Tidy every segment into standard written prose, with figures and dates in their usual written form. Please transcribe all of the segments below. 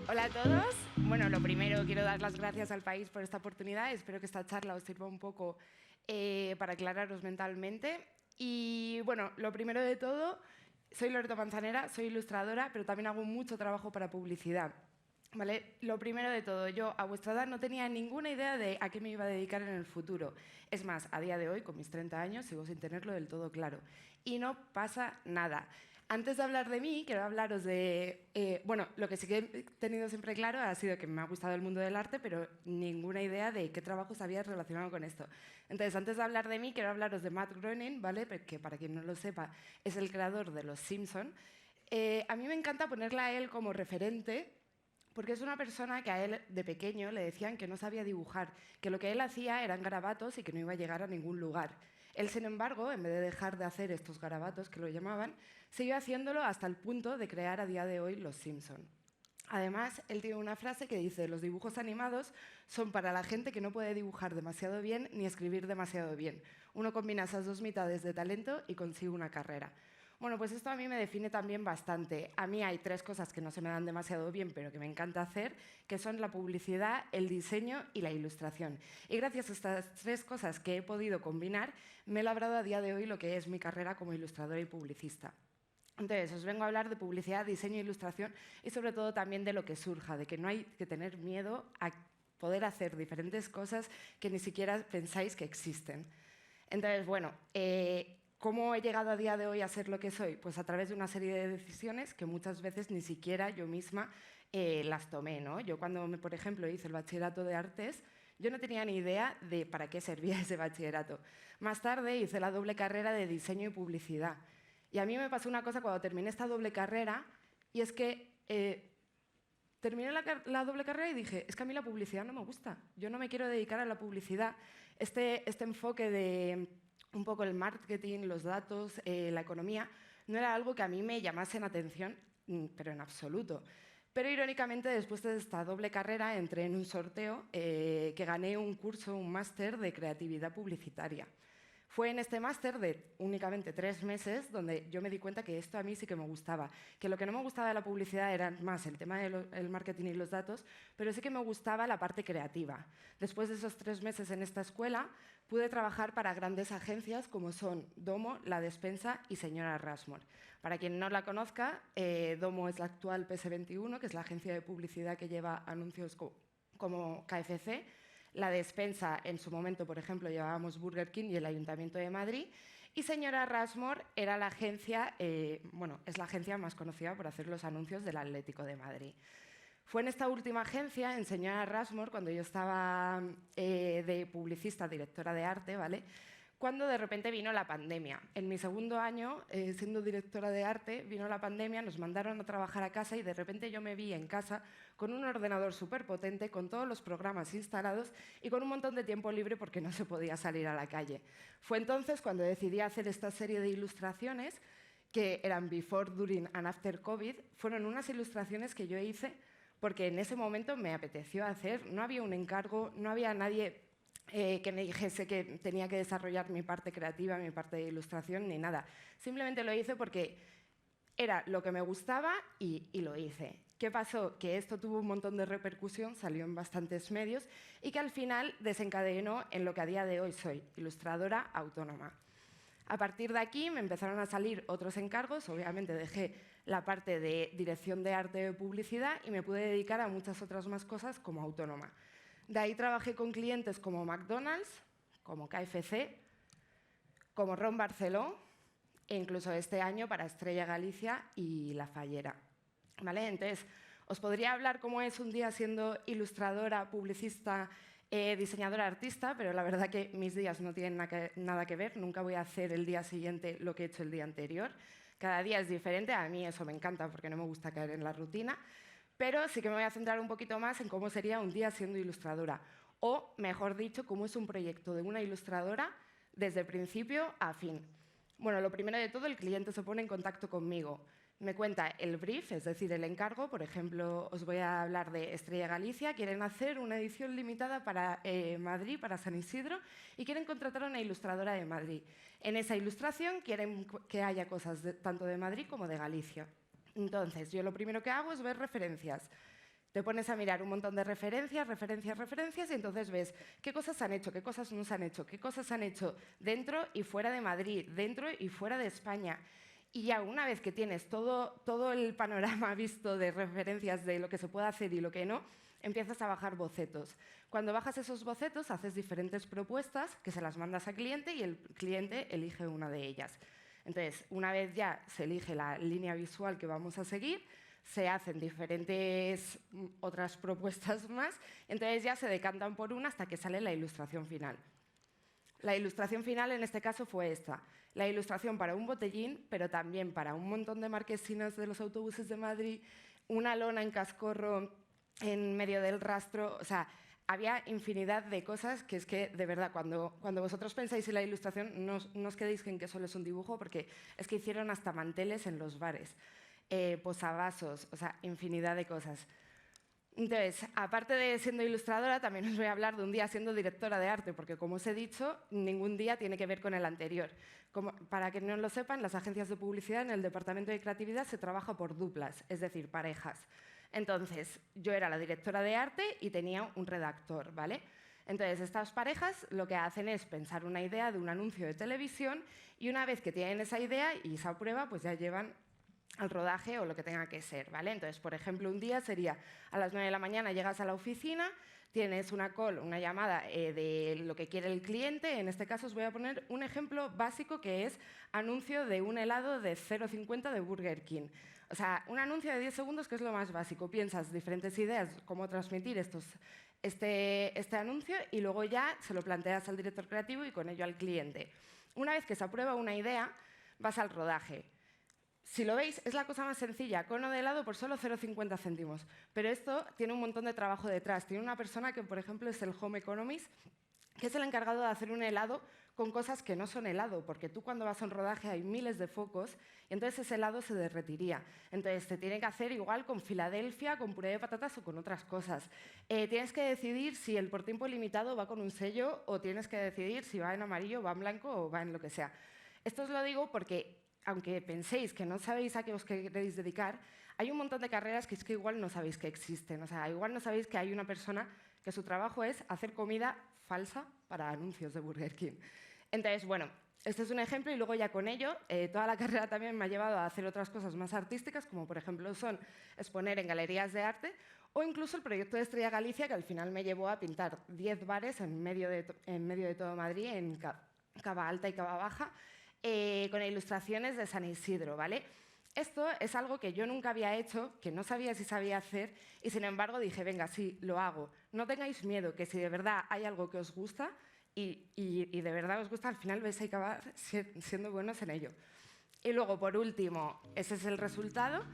Hola a todos. Bueno, lo primero, quiero dar las gracias al país por esta oportunidad. Espero que esta charla os sirva un poco para aclararos mentalmente. Y bueno, lo primero de todo, soy Loreto Manzanera, soy ilustradora, pero también hago mucho trabajo para publicidad. ¿Vale? Lo primero de todo, yo a vuestra edad no tenía ninguna idea de a qué me iba a dedicar en el futuro. Es más, a día de hoy, con mis 30 años, sigo sin tenerlo del todo claro. Y no pasa nada. Antes de hablar de mí, quiero hablaros de... bueno, lo que sí que he tenido siempre claro ha sido que me ha gustado el mundo del arte, pero ninguna idea de qué trabajos había relacionado con esto. Entonces, antes de hablar de mí, quiero hablaros de Matt Groening, ¿vale? Que para quien no lo sepa, es el creador de Los Simpson. A mí me encanta ponerle a él como referente, porque es una persona que a él de pequeño le decían que no sabía dibujar, que lo que él hacía eran garabatos y que no iba a llegar a ningún lugar. Él, sin embargo, en vez de dejar de hacer estos garabatos, que lo llamaban, siguió haciéndolo hasta el punto de crear a día de hoy Los Simpson. Además, él tiene una frase que dice: los dibujos animados son para la gente que no puede dibujar demasiado bien ni escribir demasiado bien. Uno combina esas dos mitades de talento y consigue una carrera. Bueno, pues esto a mí me define también bastante. A mí hay tres cosas que no se me dan demasiado bien, pero que me encanta hacer, que son la publicidad, el diseño y la ilustración. Y gracias a estas tres cosas que he podido combinar, me he labrado a día de hoy lo que es mi carrera como ilustradora y publicista. Entonces, os vengo a hablar de publicidad, diseño e ilustración y sobre todo también de lo que surja, de que no hay que tener miedo a poder hacer diferentes cosas que ni siquiera pensáis que existen. Entonces, bueno, ¿cómo he llegado a día de hoy a ser lo que soy? Pues a través de una serie de decisiones que muchas veces ni siquiera yo misma las tomé, ¿no? Yo cuando, por ejemplo, hice el bachillerato de artes, yo no tenía ni idea de para qué servía ese bachillerato. Más tarde hice la doble carrera de diseño y publicidad. Y a mí me pasó una cosa cuando terminé esta doble carrera, y es que terminé la doble carrera y dije, es que a mí la publicidad no me gusta, yo no me quiero dedicar a la publicidad. Este enfoque de un poco el marketing, los datos, la economía, no era algo que a mí me llamase la atención, pero en absoluto. Pero irónicamente, después de esta doble carrera, entré en un sorteo que gané un curso, un máster de creatividad publicitaria. Fue en este máster de únicamente 3 meses donde yo me di cuenta que esto a mí sí que me gustaba, que lo que no me gustaba de la publicidad era más el tema del marketing y los datos, pero sí que me gustaba la parte creativa. Después de esos 3 meses en esta escuela, pude trabajar para grandes agencias como son Domo, La Despensa y Señora Rasmor. Para quien no la conozca, Domo es la actual PS21, que es la agencia de publicidad que lleva anuncios como KFC. La Despensa, en su momento, por ejemplo, llevábamos Burger King y el Ayuntamiento de Madrid. Y Señora Rasmor era la agencia, bueno, es la agencia más conocida por hacer los anuncios del Atlético de Madrid. Fue en esta última agencia, en Señora Rasmor, cuando yo estaba de publicista, directora de arte, ¿vale?, cuando de repente vino la pandemia. En mi segundo año, siendo directora de arte, vino la pandemia, nos mandaron a trabajar a casa y de repente yo me vi en casa con un ordenador súper potente, con todos los programas instalados y con un montón de tiempo libre porque no se podía salir a la calle. Fue entonces cuando decidí hacer esta serie de ilustraciones que eran Before, During and After COVID. Fueron unas ilustraciones que yo hice porque en ese momento me apeteció hacer, no había un encargo, no había nadie que me dijese que tenía que desarrollar mi parte creativa, mi parte de ilustración, ni nada. Simplemente lo hice porque era lo que me gustaba y lo hice. ¿Qué pasó? Que esto tuvo un montón de repercusión, salió en bastantes medios y que al final desencadenó en lo que a día de hoy soy, ilustradora autónoma. A partir de aquí me empezaron a salir otros encargos, obviamente dejé la parte de dirección de arte y publicidad y me pude dedicar a muchas otras más cosas como autónoma. De ahí trabajé con clientes como McDonald's, como KFC, como Ron Barceló e incluso este año para Estrella Galicia y La Fallera. ¿Vale? Entonces, os podría hablar cómo es un día siendo ilustradora, publicista, diseñadora, artista, pero la verdad que mis días no tienen nada que ver. Nunca voy a hacer el día siguiente lo que he hecho el día anterior. Cada día es diferente. A mí eso me encanta porque no me gusta caer en la rutina. Pero sí que me voy a centrar un poquito más en cómo sería un día siendo ilustradora. O, mejor dicho, cómo es un proyecto de una ilustradora desde principio a fin. Bueno, lo primero de todo, el cliente se pone en contacto conmigo. me cuenta el brief, es decir, el encargo. Por ejemplo, os voy a hablar de Estrella Galicia. Quieren hacer una edición limitada para Madrid, para San Isidro, y quieren contratar a una ilustradora de Madrid. En esa ilustración quieren que haya cosas tanto de Madrid como de Galicia. Entonces, yo lo primero que hago es ver referencias. Te pones a mirar un montón de referencias, y entonces ves qué cosas se han hecho, qué cosas no se han hecho, qué cosas se han hecho dentro y fuera de Madrid, dentro y fuera de España. Y ya una vez que tienes todo el panorama visto de referencias de lo que se puede hacer y lo que no, empiezas a bajar bocetos. Cuando bajas esos bocetos, haces diferentes propuestas que se las mandas al cliente y el cliente elige una de ellas. Entonces, una vez ya se elige la línea visual que vamos a seguir, se hacen diferentes otras propuestas más, entonces ya se decantan por una hasta que sale la ilustración final. La ilustración final en este caso fue esta. La ilustración para un botellín, pero también para un montón de marquesinas de los autobuses de Madrid, una lona en cascorro en medio del rastro. O sea, había infinidad de cosas que es que, de verdad, cuando vosotros pensáis en la ilustración, no os quedéis en que solo es un dibujo, porque es que hicieron hasta manteles en los bares, posavasos, o sea, infinidad de cosas. Entonces, aparte de siendo ilustradora, también os voy a hablar de un día siendo directora de arte, porque como os he dicho, ningún día tiene que ver con el anterior. Para que no lo sepan, las agencias de publicidad en el departamento de creatividad se trabaja por duplas, es decir, parejas. Entonces, yo era la directora de arte y tenía un redactor, ¿vale? Entonces, estas parejas lo que hacen es pensar una idea de un anuncio de televisión y una vez que tienen esa idea y esa prueba, pues ya llevan al rodaje o lo que tenga que ser, ¿vale? Entonces, por ejemplo, un día sería a las 9 de la mañana llegas a la oficina, tienes una call, una llamada de lo que quiere el cliente. En este caso os voy a poner un ejemplo básico que es anuncio de un helado de 0,50 de Burger King. O sea, un anuncio de 10 segundos que es lo más básico. Piensas diferentes ideas, cómo transmitir este anuncio y luego ya se lo planteas al director creativo y con ello al cliente. Una vez que se aprueba una idea, vas al rodaje. Si lo veis, es la cosa más sencilla, cono de helado por solo 0,50 céntimos. Pero esto tiene un montón de trabajo detrás. Tiene una persona que, por ejemplo, es el Home Economist, que es el encargado de hacer un helado con cosas que no son helado, porque tú cuando vas a un rodaje hay miles de focos y entonces ese helado se derretiría. Entonces se tiene que hacer igual con Filadelfia, con puré de patatas o con otras cosas. Tienes que decidir si el por tiempo limitado va con un sello o tienes que decidir si va en amarillo, va en blanco o va en lo que sea. Esto os lo digo porque aunque penséis que no sabéis a qué os queréis dedicar, hay un montón de carreras que es que igual no sabéis que existen. O sea, igual no sabéis que hay una persona que su trabajo es hacer comida falsa para anuncios de Burger King. Entonces, bueno, este es un ejemplo y luego ya con ello, toda la carrera también me ha llevado a hacer otras cosas más artísticas, como por ejemplo son exponer en galerías de arte o incluso el proyecto de Estrella Galicia, que al final me llevó a pintar 10 bares en medio de todo Madrid, en Cava Alta y Cava Baja, con ilustraciones de San Isidro, ¿vale? Esto es algo que yo nunca había hecho, que no sabía si sabía hacer, y sin embargo dije, venga, sí, lo hago. No tengáis miedo, que si de verdad hay algo que os gusta y de verdad os gusta, al final vais a acabar siendo buenos en ello. Y luego, por último, ese es el resultado.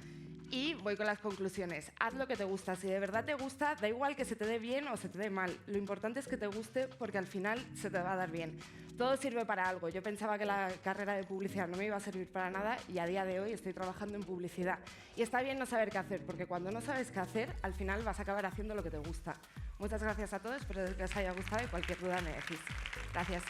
Y voy con las conclusiones. Haz lo que te gusta. Si de verdad te gusta, da igual que se te dé bien o se te dé mal. Lo importante es que te guste porque al final se te va a dar bien. Todo sirve para algo. Yo pensaba que la carrera de publicidad no me iba a servir para nada y a día de hoy estoy trabajando en publicidad. Y está bien no saber qué hacer, porque cuando no sabes qué hacer, al final vas a acabar haciendo lo que te gusta. Muchas gracias a todos, espero que os haya gustado y cualquier duda me decís. Gracias.